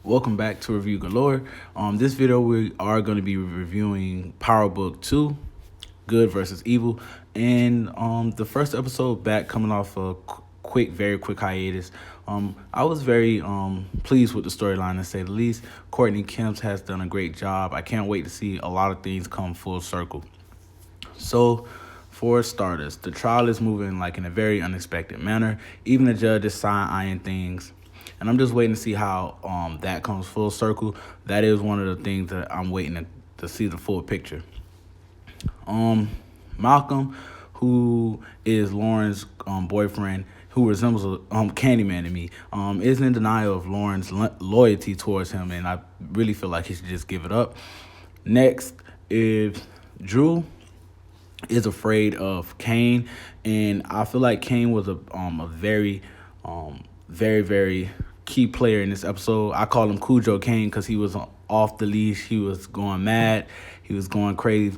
Welcome back to Review Galore. This video we are going to be reviewing Power Book 2, Good versus Evil, and the first episode back coming off a very quick hiatus. I was very pleased with the storyline, to say the least. Courtney Kemp has done a great job. I can't wait to see a lot of things come full circle. So, for starters, the trial is moving in a very unexpected manner. Even the judge is side-eyeing things. And I'm just waiting to see how that comes full circle. That is one of the things that I'm waiting to see the full picture. Malcolm, who is Lauren's boyfriend, who resembles Candyman to me, is in denial of Lauren's loyalty towards him, and I really feel like he should just give it up. Next is Drew is afraid of Kane, and I feel like Kane was a very, very key player in this episode. I call him Cujo Kane because he was off the leash. He was going mad. He was going crazy.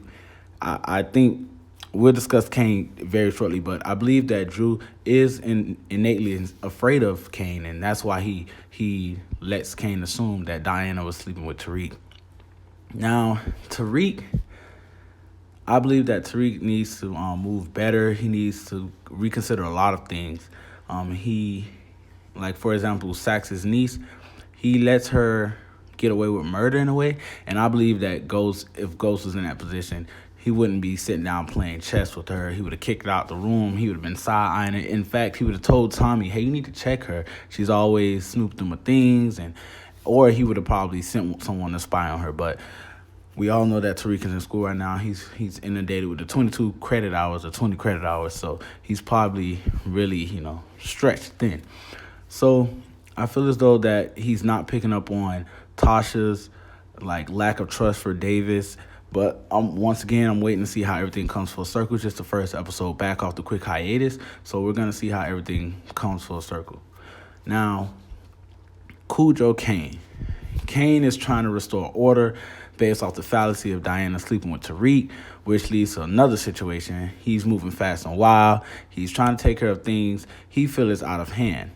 I think we'll discuss Kane very shortly, but I believe that Drew is innately afraid of Kane, and that's why he lets Kane assume that Diana was sleeping with Tariq. Now, Tariq, I believe that Tariq needs to move better. He needs to reconsider a lot of things. For example, Sax's niece, he lets her get away with murder in a way, and I believe that if Ghost was in that position, he wouldn't be sitting down playing chess with her. He would have kicked her out the room. He would have been side-eyeing her. In fact, he would have told Tommy, hey, you need to check her. She's always snooped in my things, or he would have probably sent someone to spy on her. But we all know that Tariq is in school right now. He's inundated with the 22 credit hours or 20 credit hours, so he's probably really, stretched thin. So I feel as though that he's not picking up on Tasha's lack of trust for Davis. But once again, I'm waiting to see how everything comes full circle. Just the first episode back off the quick hiatus, so we're gonna see how everything comes full circle. Now, Cujo Kane. Kane is trying to restore order based off the fallacy of Diana sleeping with Tariq, which leads to another situation. He's moving fast and wild. He's trying to take care of things he feels is out of hand.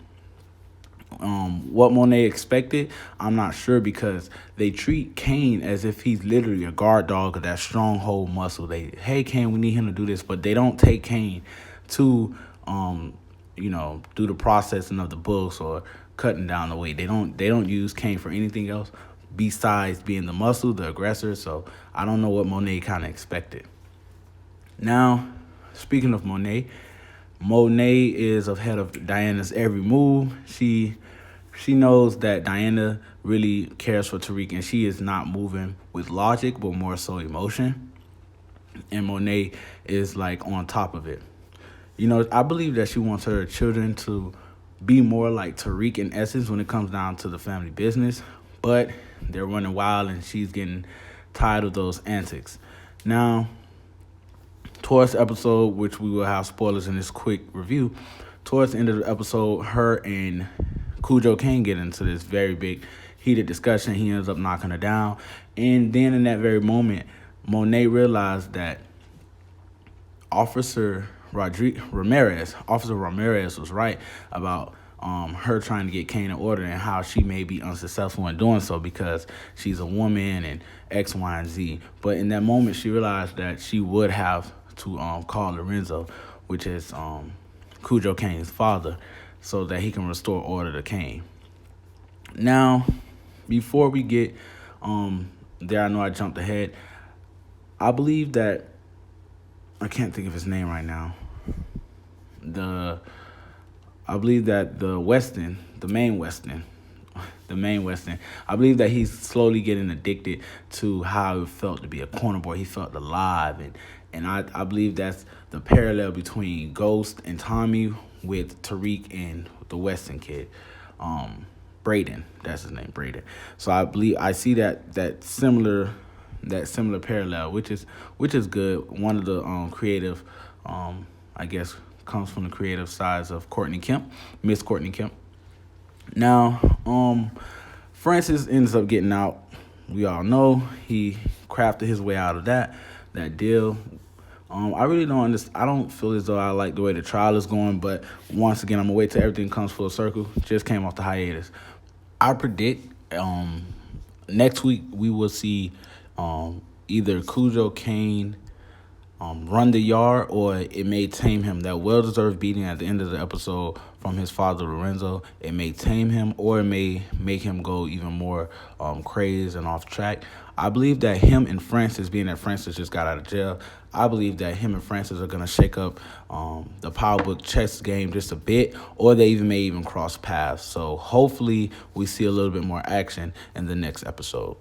What Monet expected, I'm not sure, because they treat Kane as if he's literally a guard dog of that stronghold muscle. Hey, Kane, we need him to do this, but they don't take Kane to, do the processing of the books or cutting down the weight. They don't use Kane for anything else besides being the muscle, the aggressor. So I don't know what Monet kind of expected. Now, speaking of Monet is ahead of Diana's every move. She knows that Diana really cares for Tariq, and she is not moving with logic, but more so emotion. And Monet is on top of it. I believe that she wants her children to be more like Tariq in essence when it comes down to the family business, but they're running wild, and she's getting tired of those antics. Now, towards the episode, which we will have spoilers in this quick review, towards the end of the episode, her and Cujo Kane get into this very big, heated discussion. He ends up knocking her down. And then in that very moment, Monet realized that Officer Ramirez was right about her trying to get Kane in order, and how she may be unsuccessful in doing so because she's a woman and X, Y, and Z. But in that moment, she realized that she would have to call Lorenzo, which is Cujo Kane's father, so that he can restore order to Kane. Now, before we get there, I know I jumped ahead. I believe that, I can't think of his name right now. I believe that the main Weston, I believe that he's slowly getting addicted to how it felt to be a corner boy. He felt alive, and I believe that's the parallel between Ghost and Tommy with Tariq and the Weston kid, Braden. That's his name, Braden. So I see that similar parallel, which is good. One of the creative, I guess, comes from the creative sides of Miss Courtney Kemp. Now, Francis ends up getting out. We all know he crafted his way out of that deal. I really don't understand. I don't feel as though I like the way the trial is going, but once again, I'm going to wait till everything comes full circle. Just came off the hiatus. I predict Um, Next week we will see either Cujo Kane run the yard, or it may tame him. That well-deserved beating at the end of the episode from his father Lorenzo, it may tame him, or it may make him go even more crazed and off track. I believe that him and Francis, being that Francis just got out of jail, I believe that him and Francis are gonna shake up the Power Book chess game just a bit, or they even may even cross paths. So hopefully we see a little bit more action in the next episode.